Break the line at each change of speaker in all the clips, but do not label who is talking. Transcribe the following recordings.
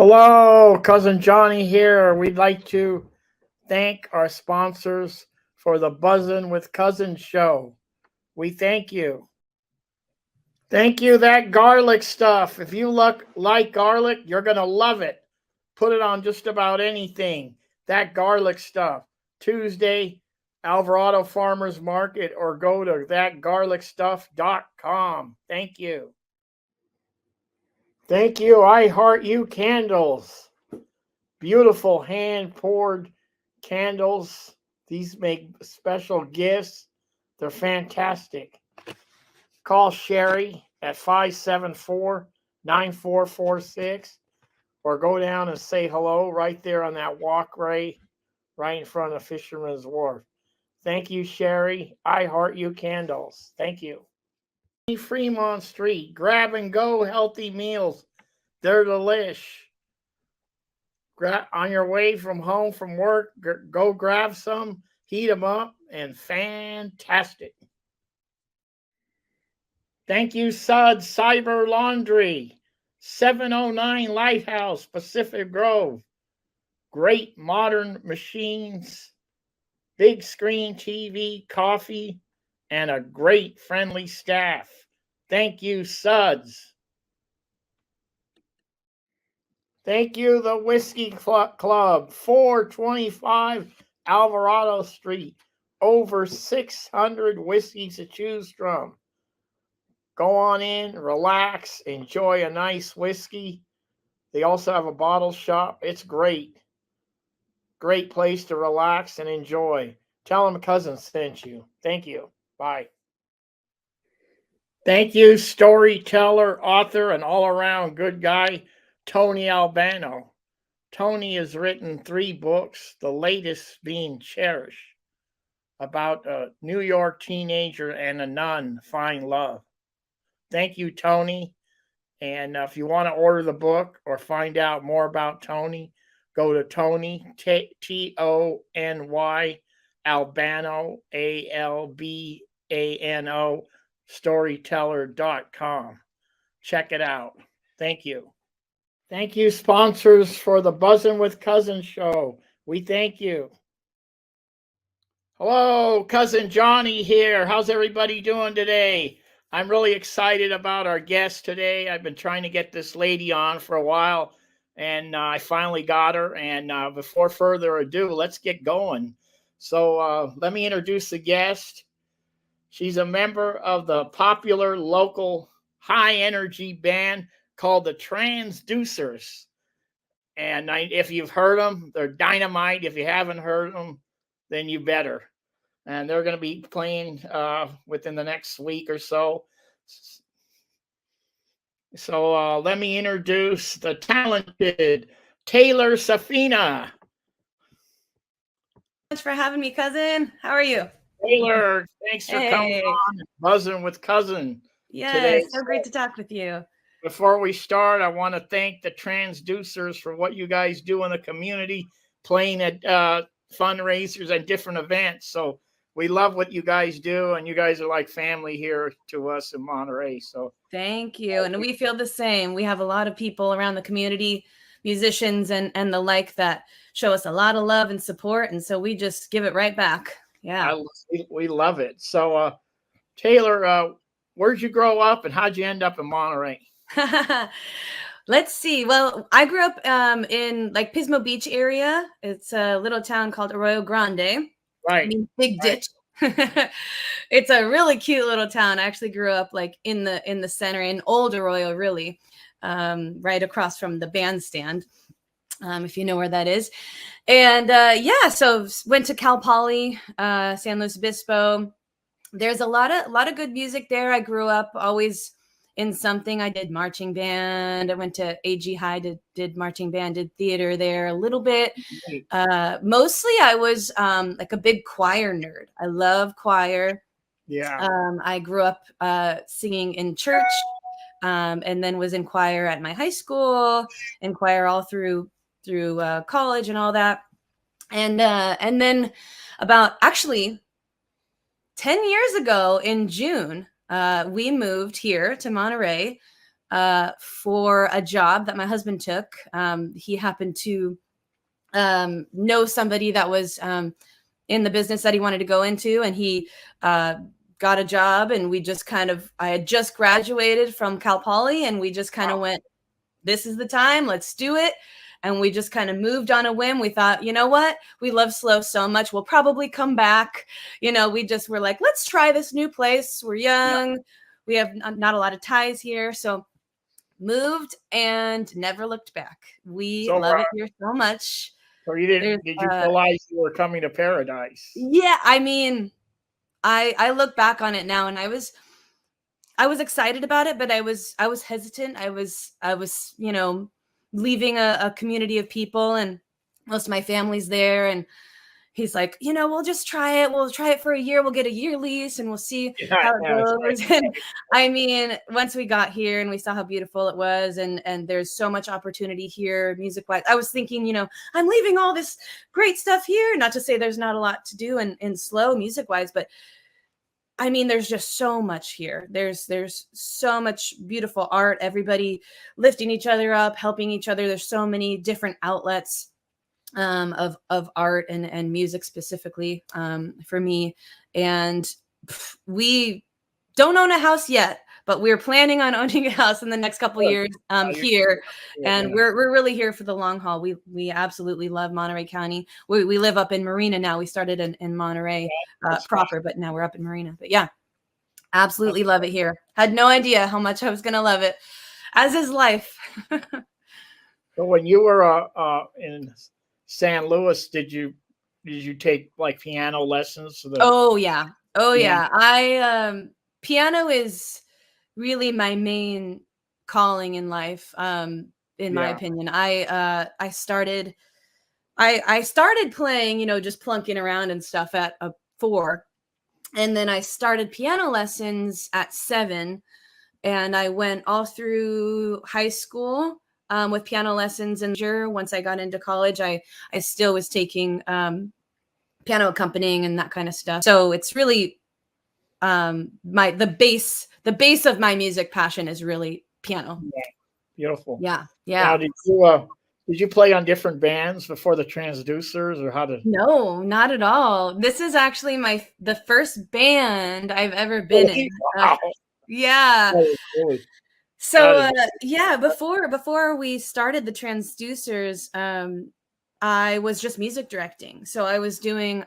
Hello, Cousin Johnny here. We'd like to thank our sponsors for the Buzzin' with Cousins show. We thank you. Thank you, that garlic stuff. If you like garlic, you're going to love it. Put it on just about anything. That garlic stuff. Tuesday, Alvarado Farmers Market, or go to thatgarlicstuff.com. Thank you. Thank you, I Heart You Candles. Beautiful hand poured candles. These make special gifts. They're fantastic. Call Sherry at 574-9446 or go down and say hello right there on that walkway right in front of Fisherman's Wharf. Thank you, Sherry. I Heart You Candles. Thank you. Fremont Street. Grab and go healthy meals. They're delish. On your way from home from work, go grab some, heat them up, and fantastic. Thank you, Suds Cyber Laundry, 709 Lighthouse, Pacific Grove. Great modern machines, big screen TV, coffee, and a great friendly staff. Thank you, Suds. Thank you, the Whiskey Club, 425 Alvarado Street. Over 600 whiskeys to choose from. Go on in, relax, enjoy a nice whiskey. They also have a bottle shop. It's great. Great place to relax and enjoy. Tell them Cousin sent you. Thank you. Bye. Thank you, storyteller, author, and all-around good guy, Tony Albano. Tony has written 3 books, the latest being Cherish, about a New York teenager and a nun find love. Thank you, Tony. And if you want to order the book or find out more about Tony, go to Tony, Tony, Albano, Albano, storyteller.com. Check it out. Thank you. Thank you, sponsors, for the Buzzin' with Cousins show. We thank you. Hello, Cousin Johnny here. How's everybody doing today? I'm really excited about our guest today. I've been trying to get this lady on for a while, and I finally got her. And before further ado, let's get going. So let me introduce the guest. She's a member of the popular local high-energy band called the Transducers. And if you've heard them, they're dynamite. If you haven't heard them, then you better. And they're going to be playing within the next week or so. So let me introduce the talented Taylor Safina.
Thanks for having me, cousin. How are you?
Taylor, thanks for coming on and Buzzing with Cousin.
Yes, today. So great to talk with you.
Before we start, I want to thank the Transducers for what you guys do in the community, playing at fundraisers and different events. So we love what you guys do, and you guys are like family here to us in Monterey. So
thank you. And we feel the same. We have a lot of people around the community, musicians and the like, that show us a lot of love and support. And so we just give it right back. Yeah.
We love it. So Taylor, where'd you grow up and how'd you end up in Monterey?
Let's see. Well, I grew up in like Pismo Beach area. It's a little town called Arroyo Grande.
Right.
Big ditch. It's a really cute little town. I actually grew up like in the center in Old Arroyo, really, right across from the bandstand, if you know where that is. And so went to Cal Poly, San Luis Obispo. There's a lot of good music there. I grew up always in something. I did marching band. I went to AG High, did marching band, did theater there a little bit. Mostly I was like a big choir nerd. I love choir.
Yeah.
I grew up singing in church, and then was in choir at my high school, and choir all through college and all that. And then about actually 10 years ago in June, we moved here to Monterey for a job that my husband took. He happened to know somebody that was in the business that he wanted to go into, and he got a job, and we just I had just graduated from Cal Poly, and we just kind of went, this is the time, let's do it. And we just kind of moved on a whim. We thought, you know what? We love SLO so much. We'll probably come back. We just were like, let's try this new place. We're young. We have not a lot of ties here. So moved and never looked back. We love it here so much.
So did you realize you were coming to paradise?
Yeah. I mean, I look back on it now, and I was excited about it, but I was hesitant. I was, leaving a community of people, and most of my family's there. And he's like, we'll just try it. We'll try it for a year. We'll get a year lease, and we'll see how it goes. Right. And I mean, once we got here and we saw how beautiful it was, and there's so much opportunity here music-wise, I was thinking, I'm leaving all this great stuff here. Not to say there's not a lot to do in SLO music-wise, but I mean, there's just so much here. There's so much beautiful art, everybody lifting each other up, helping each other. There's so many different outlets of art and music specifically for me. And we don't own a house yet, but we're planning on owning a house in the next couple of years here. And we're really here for the long haul. We absolutely love Monterey County. We live up in Marina now. We started in Monterey proper, but now we're up in Marina. But yeah, absolutely love it here. Had no idea how much I was going to love it, as is life.
So when you were in San Luis, did you take like piano lessons?
Oh yeah. I piano is really my main calling in life. In my opinion, I started playing, just plunking around and stuff at 4, and then I started piano lessons at 7, and I went all through high school with piano lessons. And once I got into college, I still was taking piano accompanying and that kind of stuff. So it's really the base of my music passion is really piano.
Yeah. Beautiful.
Yeah.
Now, did you play on different bands before the Transducers, or how did?
No, not at all. This is actually the first band I've ever been in.
Wow.
Yeah.
Really?
So before we started the Transducers, I was just music directing. So I was doing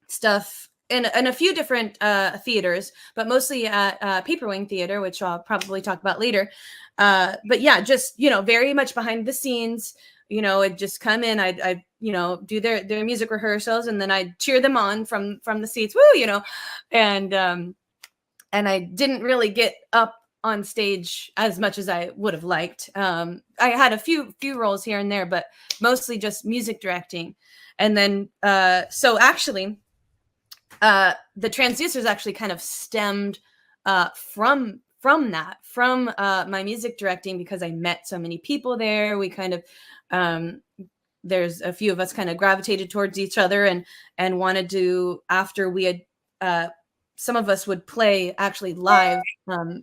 stuff in a few different theaters, but mostly at Paper Wing Theater, which I'll probably talk about later. But yeah, just, very much behind the scenes. I'd just come in, I'd do their music rehearsals, and then I'd cheer them on from the seats, woo, and I didn't really get up on stage as much as I would have liked. I had a few roles here and there, but mostly just music directing. And then, so actually, the Transducers actually kind of stemmed from my music directing, because I met so many people there. We kind of, there's a few of us kind of gravitated towards each other and wanted to, after we had, some of us would play actually live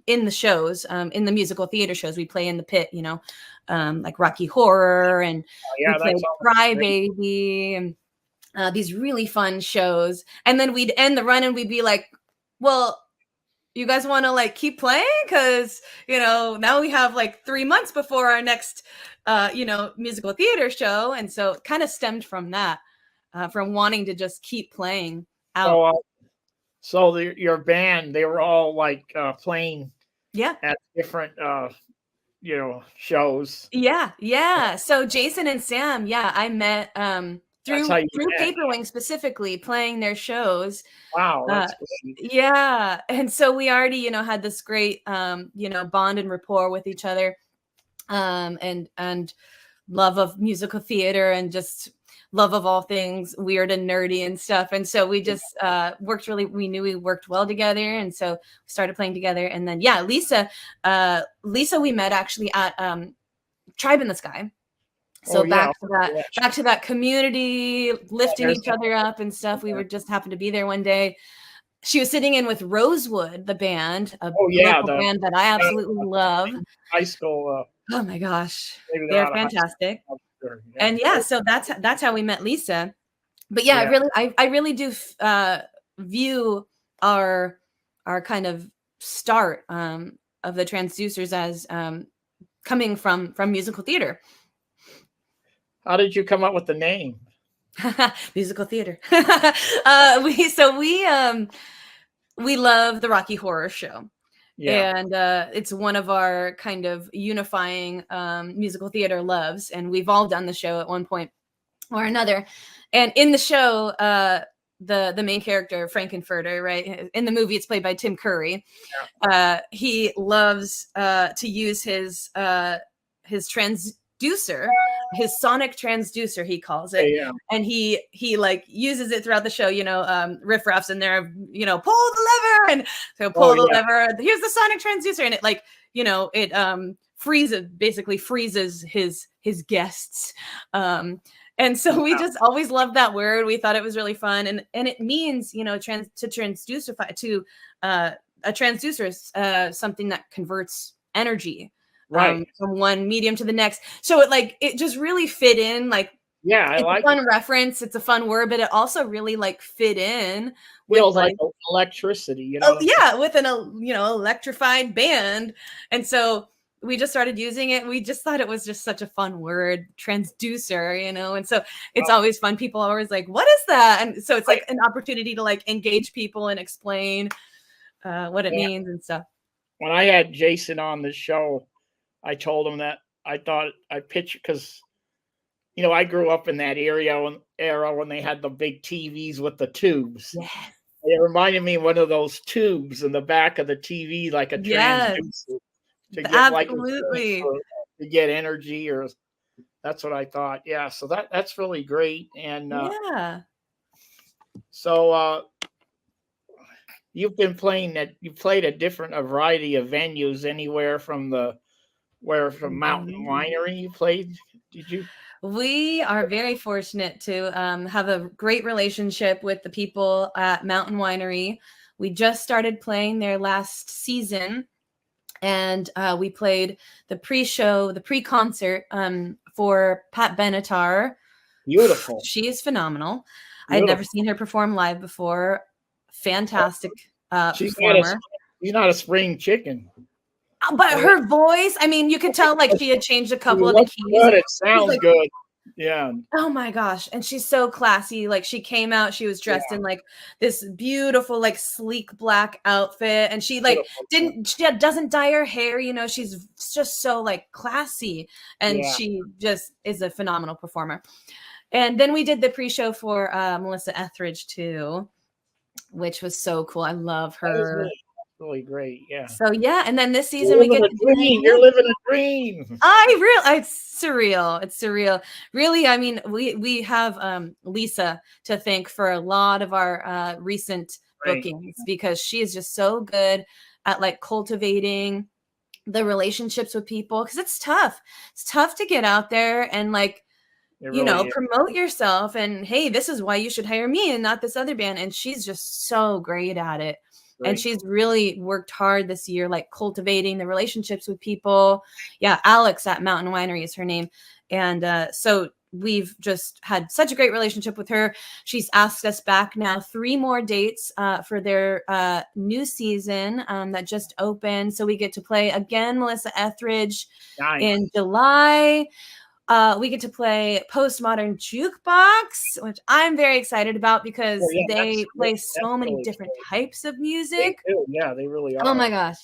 in the shows, in the musical theater shows. We play in the pit, like Rocky Horror, and we played Cry Baby, and these really fun shows. And then we'd end the run and we'd be like, well, you guys want to like keep playing? Because, now we have like 3 months before our next, musical theater show. And so it kind of stemmed from that, from wanting to just keep playing out.
So your band, they were all like playing at different shows.
Yeah. So Jason and Sam, I met through Paper Wing, specifically playing their shows.
Wow, that's great.
Yeah. And so we already, had this great bond and rapport with each other, and love of musical theater, and just love of all things weird and nerdy and stuff. And so we just we knew we worked well together. And so we started playing together. And then, Lisa, we met actually at Tribe in the Sky. So back to that community, lifting each other up and stuff. We were just happened to be there one day. she was sitting in with Rosewood, the band, a
Oh yeah,
local band that I absolutely love.
high school.
Oh my gosh,
Maybe they're
they're
out of high
fantastic.
school. Sure. Yeah.
And yeah, so that's how we met Lisa. But yeah,
Yeah.
I really do view our kind of start of the Transducers as coming from musical theater.
How did you come up with the name?
Musical theater. We love the Rocky Horror Show.
Yeah.
And it's one of our kind of unifying musical theater loves, and we've all done the show at one point or another. And in the show, the main character, Frankenfurter, right? In the movie, it's played by Tim Curry. He loves to use his transducer, his sonic transducer, he calls it.
Yeah.
And he like uses it throughout the show, riff raffs in there, pull the lever, and so pull the lever. Here's the sonic transducer, and it like, it basically freezes his guests. And so we just always loved that word. We thought it was really fun, and it means, to transducify, to a transducer is something that converts energy
Right.
from one medium to the next. So it just really fit in. Like,
yeah, I
it's
like
a fun reference. It's a fun word, but it also really fit in with
feels like electricity,
with an electrified band. And so we just started using it. We just thought it was just such a fun word, transducer, and so it's always fun. People are always like, what is that? And so it's like an opportunity to engage people and explain what it means and stuff.
When I had Jason on the show, I told him that I thought I pitched, because I grew up in that era when they had the big TVs with the tubes.
Yeah.
It reminded me of one of those tubes in the back of the TV, like a transducer to get
absolutely
to get energy, or that's what I thought. Yeah, so that's really great. And so you've been playing that. You played a variety of venues, anywhere from Mountain Winery you played. Did you?
We are very fortunate to have a great relationship with the people at Mountain Winery. We just started playing there last season, and we played the pre-concert for Pat Benatar.
Beautiful.
She is phenomenal. I'd never seen her perform live before. Fantastic performer.
She's not a spring chicken.
But her voice, I mean, you could tell she had changed a couple of the keys.
Good. It sounds good. Yeah.
Oh my gosh. And she's so classy. She came out, she was dressed in this beautiful, sleek black outfit. And she doesn't dye her hair, she's just so classy. And she just is a phenomenal performer. And then we did the pre-show for Melissa Etheridge too, which was so cool. I love her.
Really great. Yeah.
So yeah, and then this season we get
You're living a dream.
It's surreal. It's surreal. Really, I mean, we have Lisa to thank for a lot of our recent bookings, because she is just so good at cultivating the relationships with people, because it's tough. It's tough to get out there and promote yourself, and hey, this is why you should hire me and not this other band. And she's just so great at it. And she's really worked hard this year, cultivating the relationships with people. Yeah, Alex at Mountain Winery is her name. And so we've just had such a great relationship with her. She's asked us back now 3 more dates for their new season that just opened. So we get to play again Melissa Etheridge in July. We get to play Postmodern Jukebox, which I'm very excited about, because they play so many different types of music.
They do. Yeah, they really are.
Oh my gosh.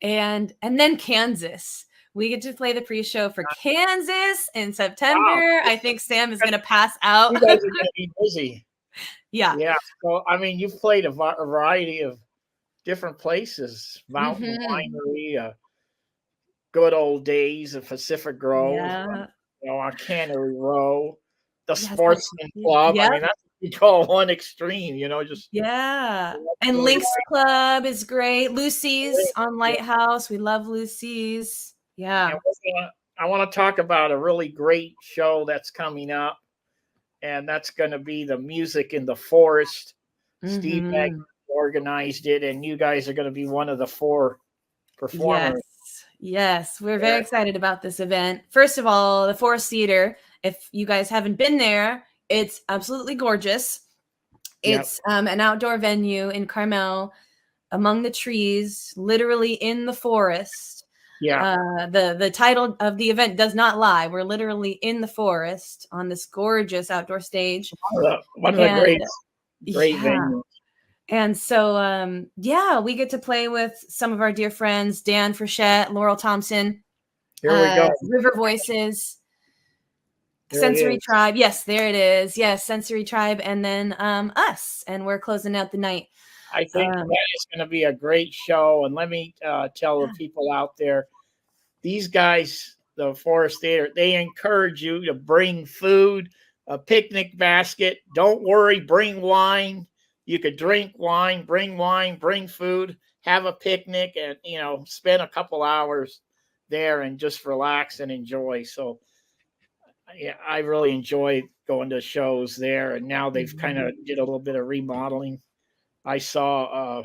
And then Kansas. We get to play the pre-show for Kansas in September. Wow. I think Sam is going to pass out.
You guys are going to be busy.
Yeah.
Yeah. So, I mean, you've played a variety of different places. Mountain Winery, Good Old Days of Pacific Grove. On Cannery Row, the Sportsman Club. I mean, that's what you call one extreme, just.
Yeah. And Lynx Club is great. Lucy's on Lighthouse. We love Lucy's. Yeah.
I want to talk about a really great show that's coming up, and that's going to be the Music in the Forest. Steve Magnolia organized it, and you guys are going to be one of the 4 performers.
Yes, we're very excited about this event. First of all, the Forest Theater, if you guys haven't been there, it's absolutely gorgeous. It's an outdoor venue in Carmel, among the trees, literally in the forest.
Yeah.
The title of the event does not lie. We're literally in the forest on this gorgeous outdoor stage.
One of the great venues.
And so, we get to play with some of our dear friends, Dan Frechette, Laurel Thompson.
Here we go.
River Voices,
There
Sensory Tribe. Yes, there it is. Yes, Sensory Tribe. And then us. And we're closing out the night.
I think that is going to be a great show. And let me tell the people out there, these guys, the Forest Theater, they encourage you to bring food, a picnic basket. Don't worry, bring wine. You could drink wine, bring food, have a picnic, and, spend a couple hours there and just relax and enjoy. So, yeah, I really enjoy going to shows there. And now they've kind of did a little bit of remodeling. I saw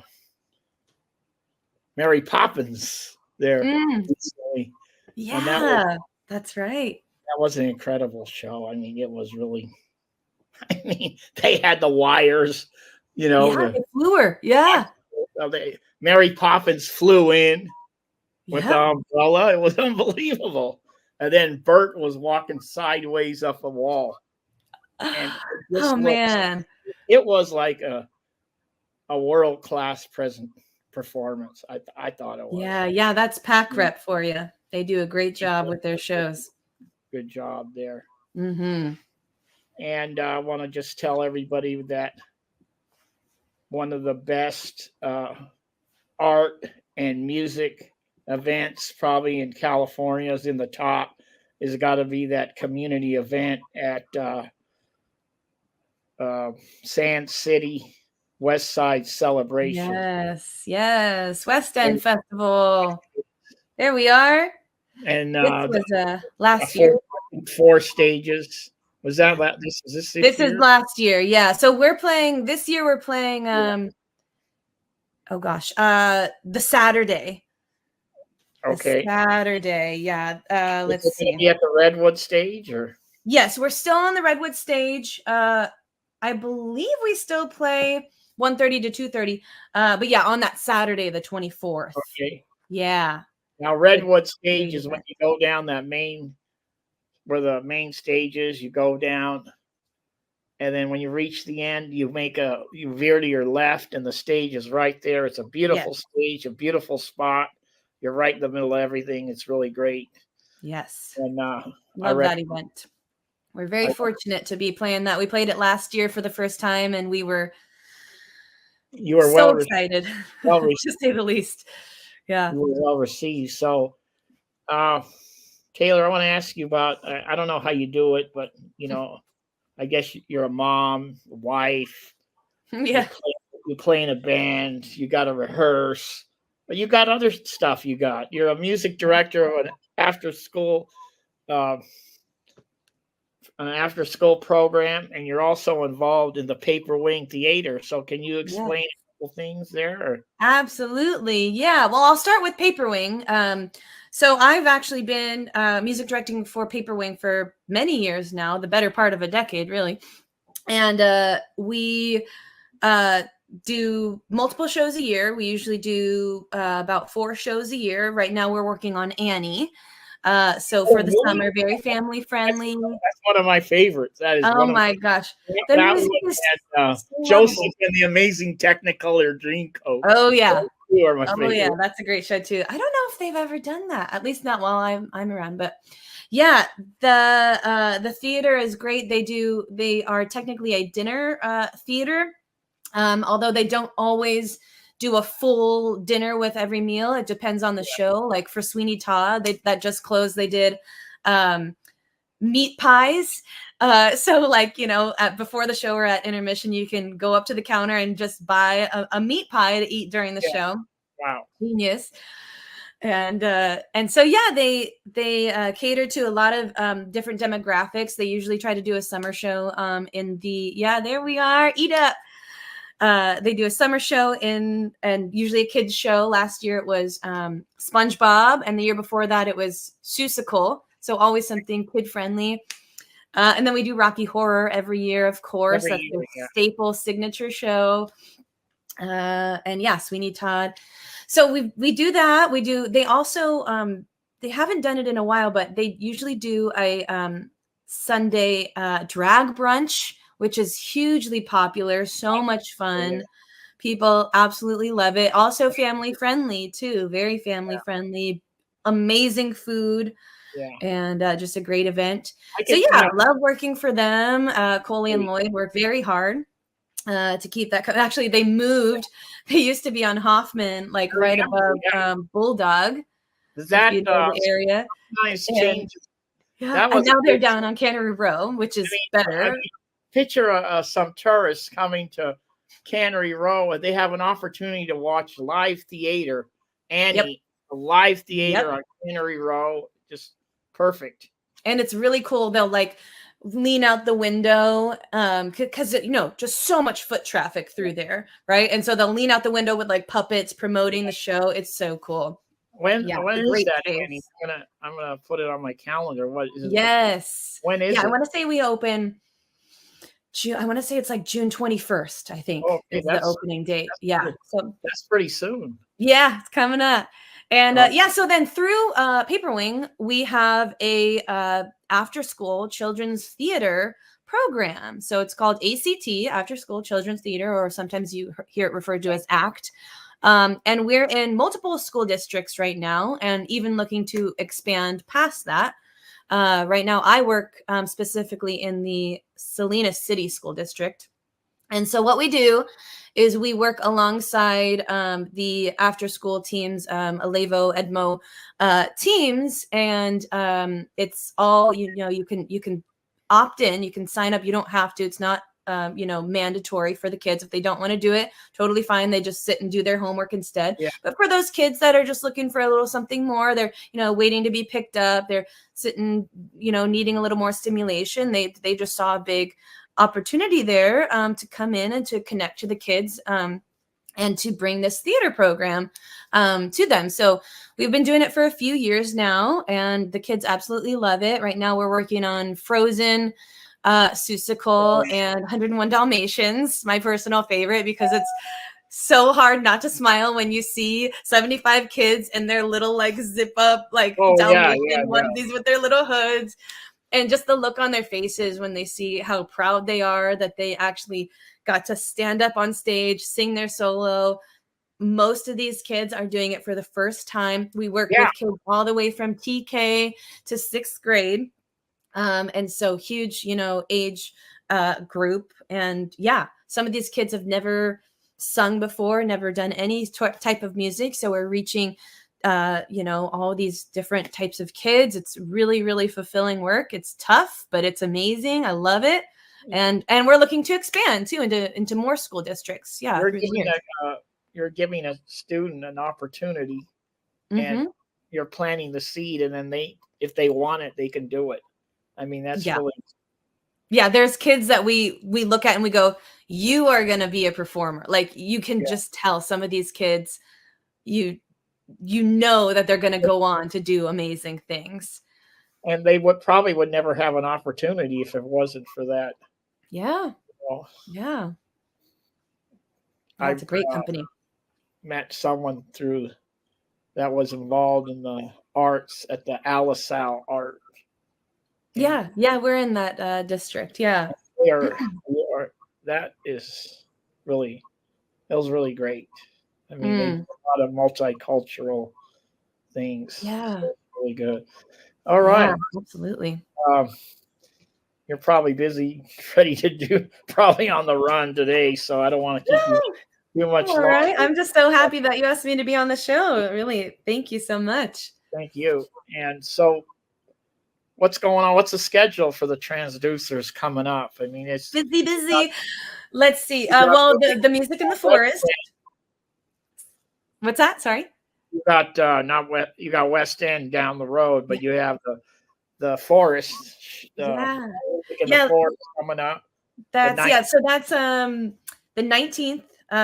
Mary Poppins there recently.
Yeah, that's right.
That was an incredible show. I mean, it was really, they had the wires,
they flew her. Yeah.
Mary Poppins flew in with the umbrella. It was unbelievable. And then Bert was walking sideways up a wall. And
man.
It was like a world-class performance. I thought it was.
Yeah, that's Pack Rep for you. They do a great job with their shows.
Good job there.
Mm-hmm.
And I want to just tell everybody that one of the best art and music events probably in California is in the top. Is got to be that community event at Sand City West Side Celebration.
Yes. West End Festival. There we are.
And
this was last year.
4 stages. Was that this
is last year? Yeah. So we're playing this year. We're playing. The Saturday.
Okay.
The Saturday. Yeah. Let's see.
Be at the Redwood stage, or?
Yes, we're still on the Redwood stage. I believe we still play 1:30 to 2:30. But yeah, on that Saturday, the 24th.
Okay.
Yeah.
Now Redwood stage is when you go down that where the main stage is. You go down, and then when you reach the end, you veer to your left, and the stage is right there. It's a beautiful stage, a beautiful spot. You're right in the middle of everything. It's really great.
Yes.
And
love that event. We're very fortunate to be playing that. We played it last year for the first time, and you were so excited, to say the least. Yeah.
You were well received. So, Taylor, I want to ask you about, I don't know how you do it, but, I guess you're a mom, a wife.
Yeah.
You play in a band. You got to rehearse. But you got other stuff you got. You're a music director of an after-school program, and you're also involved in the Paper Wing Theater. So can you explain a couple things there? Or?
Absolutely. Yeah. Well, I'll start with Paper Wing. So I've actually been music directing for Paper Wing for many years now, the better part of a decade, really. And we do multiple shows a year. We usually do about 4 shows a year. Right now we're working on Annie. So for the summer, very family friendly.
That's one of my favorites. That is.
Oh my gosh!
The music is Joseph and the Amazing Technicolor Dreamcoat.
Oh yeah.
Yeah,
that's a great show too. I don't know if they've ever done that. At least not while I'm around. But yeah, the theater is great. They are technically a dinner theater, although they don't always do a full dinner with every meal. It depends on the show. Like for Sweeney Todd, that just closed. They did meat pies. So like, before the show or at intermission, you can go up to the counter and just buy a meat pie to eat during the show.
Wow.
Genius. And so, yeah, they cater to a lot of different demographics. They usually try to do a summer show there we are. Eat up. They do a summer show and usually a kids show. Last year it was SpongeBob, and the year before that it was Seussical. So always something kid friendly. And then we do Rocky Horror every year, of course. That's the staple signature show. And yes, we need Todd. So we do that. They also they haven't done it in a while, but they usually do a Sunday drag brunch, which is hugely popular. So much fun. People absolutely love it. Also family friendly too. Very family friendly. Amazing food.
Yeah.
And just a great event. So yeah, I love working for them. Coley and Lloyd work very hard to keep that. Actually, they moved. They used to be on Hoffman, like right above Bulldog.
That
area.
Nice change.
Yeah, and now they're down on Cannery Row, which is better.
Picture some tourists coming to Cannery Row, and they have an opportunity to watch live theater. Annie, live theater on Cannery Row, just perfect.
And it's really cool. They'll like lean out the window because just so much foot traffic through there, right? And so they'll lean out the window with like puppets promoting the show. It's so cool.
When is that, Annie? I'm gonna put it on my calendar. What is it?
Yes.
When is it?
I want to say we open I want to say it's like June 21st, I think, is the opening date. Yeah. So
that's pretty soon.
Yeah, it's coming up. And so then through Paperwing, we have a after school children's theater program. So it's called ACT, After School Children's Theater, or sometimes you hear it referred to as ACT. And we're in multiple school districts right now, and even looking to expand past that. Right now, I work specifically in the Salinas City School District. And so what we do is we work alongside the after-school teams, Alevo, Edmo teams, and it's all you can opt in, you can sign up. You don't have to. It's not mandatory for the kids. If they don't want to do it, totally fine. They just sit and do their homework instead.
Yeah.
But for those kids that are just looking for a little something more, they're waiting to be picked up, they're sitting needing a little more stimulation, they just saw a big opportunity there to come in and to connect to the kids and to bring this theater program to them. So we've been doing it for a few years now, and the kids absolutely love it. Right now we're working on Frozen, Seussical, and 101 Dalmatians, my personal favorite, because it's so hard not to smile when you see 75 kids and their little like zip up Dalmatian onesies with their little hoods. And just the look on their faces when they see how proud they are that they actually got to stand up on stage, sing their solo. Most of these kids are doing it for the first time. We work with kids all the way from TK to 6th grade. And so huge, age group. And some of these kids have never sung before, never done any type of music. So we're reaching all these different types of kids. It's really, really fulfilling work. It's tough, but it's amazing. I love it. And we're looking to expand too into more school districts. Yeah.
You're giving a student an opportunity, and you're planting the seed, and then if they want it, they can do it. I mean, that's really.
Yeah. There's kids that we look at and we go, you are going to be a performer. Like you can just tell some of these kids, that they're going to go on to do amazing things.
And they would never have an opportunity if it wasn't for that.
Yeah. Yeah. It's a great company.
Met someone that was involved in the arts at the Alisal Art.
Yeah. We're in that district. Yeah.
That was really great. I mean, they do a lot of multicultural things.
Yeah.
So really good. All right.
Yeah, absolutely.
You're probably busy, ready to do, probably on the run today, so I don't want to keep you too much longer.
All right. I'm just so happy that you asked me to be on the show. Really, thank you so much.
Thank you. And so what's going on? What's the schedule for the Transducers coming up? I mean, it's
busy. Let's see. The Music in the Forest. What's that? Sorry.
You got West End down the road, but you have the forest. The forest coming up.
So that's the 19th.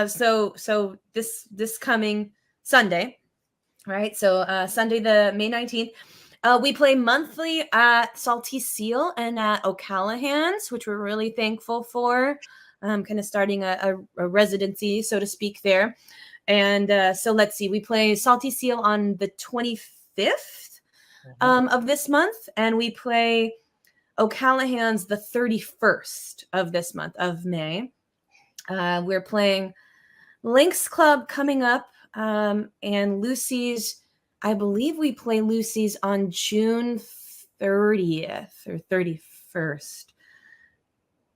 So this coming Sunday, right? So Sunday, the May 19th. We play monthly at Salty Seal and at O'Callahan's, which we're really thankful for. Kind of starting a residency, so to speak, there. And so let's see, we play Salty Seal on the 25th of this month, and we play O'Callahan's the 31st of this month of May. We're playing Lynx Club coming up, and Lucy's. I believe we play Lucy's on June 30th or 31st.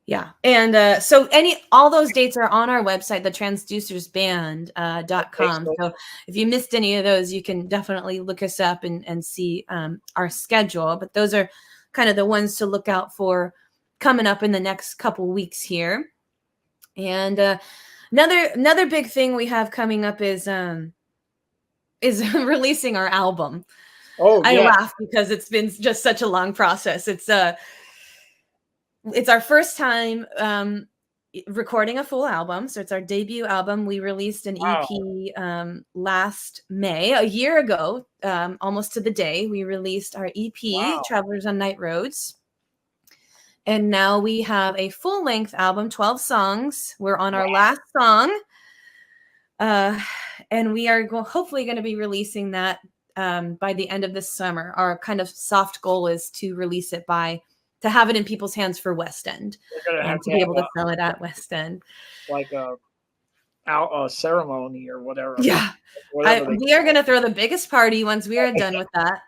Yeah. And so all those dates are on our website, the transducersband.com. So if you missed any of those, you can definitely look us up and see our schedule. But those are kind of the ones to look out for coming up in the next couple weeks here. And another big thing we have coming up is releasing our album.
Oh,
I
yeah.
laugh because it's been just such a long process. It's our first time recording a full album. So it's our debut album. We released an EP last May, a year ago, almost to the day. We released our EP, Travelers on Night Roads. And now we have a full-length album, 12 songs. We're on our last song. And we are hopefully going to be releasing that by the end of this summer. Our kind of soft goal is to release it to have it in people's hands for West End, to be able to sell it at West End.
Like a ceremony or whatever.
Yeah. We are going to throw the biggest party once we are done with that.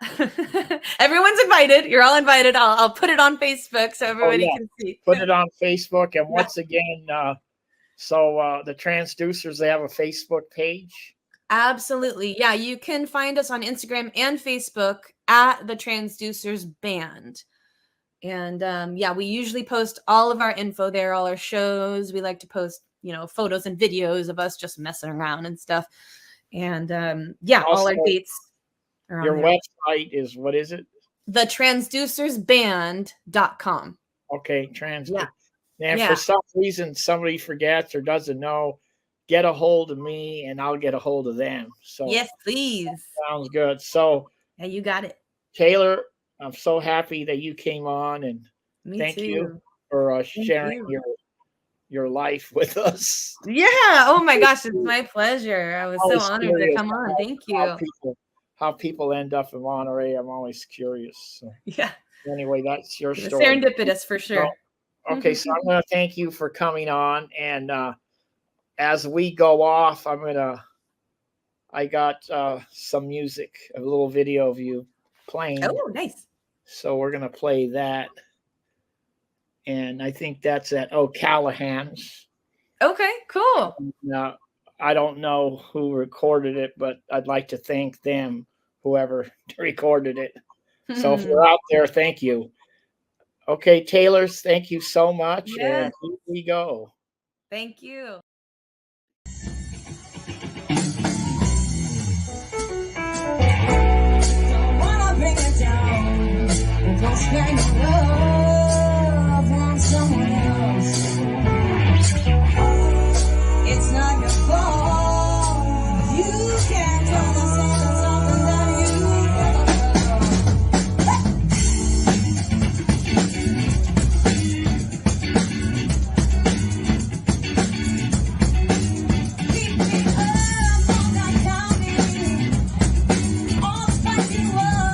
Everyone's invited. You're all invited. I'll put it on Facebook so everybody can see.
Put it on Facebook. And once again, so the Transducers, they have a Facebook page?
Absolutely. Yeah, you can find us on Instagram and Facebook at the Transducers Band. And we usually post all of our info there, all our shows. We like to post, photos and videos of us just messing around and stuff. And also, all our dates are on
your
there.
website is, what is it?
The Transducersband.com.
Okay, And for some reason, somebody forgets or doesn't know, get a hold of me and I'll get a hold of them. So
yes, please.
Sounds good. So
yeah, you got it.
Taylor, I'm so happy that you came on, and thank you for sharing your life with us.
Yeah. Oh my gosh, it's my pleasure. I was so honored to come on. Thank you.
How people end up in Monterey, I'm always curious. So
yeah.
Anyway, that's your story.
Serendipitous for sure.
Okay, so I'm going to thank you for coming on, and as we go off, I got some music, a little video of you playing.
Oh, nice.
So we're going to play that. And I think that's at O'Callahan's. Okay,
cool.
Now, I don't know who recorded it, but I'd like to thank them, whoever recorded it. So if you're out there, thank you. Okay, Taylor, thank you so much. Yes. And here we go.
Thank you. Bring it down. Don't spend your love on someone else. It's not your fault. You can't understand something that you never Keep me up on that counting. All spicy one.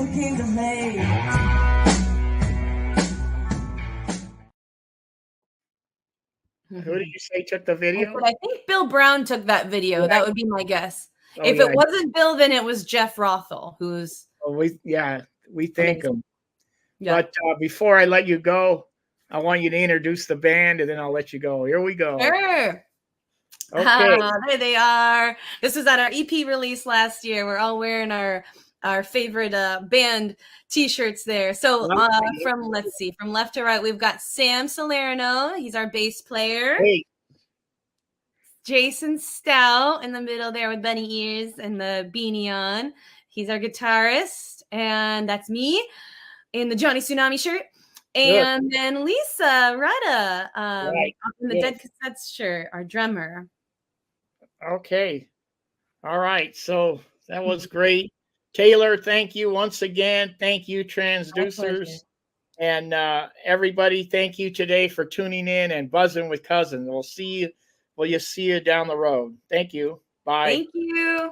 who came to play.
Who did you say took the
I
video?
said, I think Bill Brown took that video.
Yeah.
That would be my guess.
Oh,
If
yeah.
it wasn't Bill, then it was Jeff Rothel, who's
Oh, we thank
amazing.
him.
Yeah.
But before I let you go, I want you to introduce the band, and then I'll let you go. Here we go.
Sure.
Okay.
There they are. This was at our EP release last year. We're all wearing our favorite band t-shirts there. So from let's see, from left to right, we've got Sam Salerno. He's our bass player.
Hey.
Jason Stout in the middle there with bunny ears and the beanie on. He's our guitarist, and that's me in the Johnny Tsunami shirt. And then Lisa Rada in the Dead Cassettes shirt, our drummer.
Okay. All right. So that was great. Taylor, thank you once again. Thank you, Transducers. And everybody, thank you today for tuning in and buzzing with Cousin. We'll see you. We'll see you down the road. Thank you. Bye.
Thank you.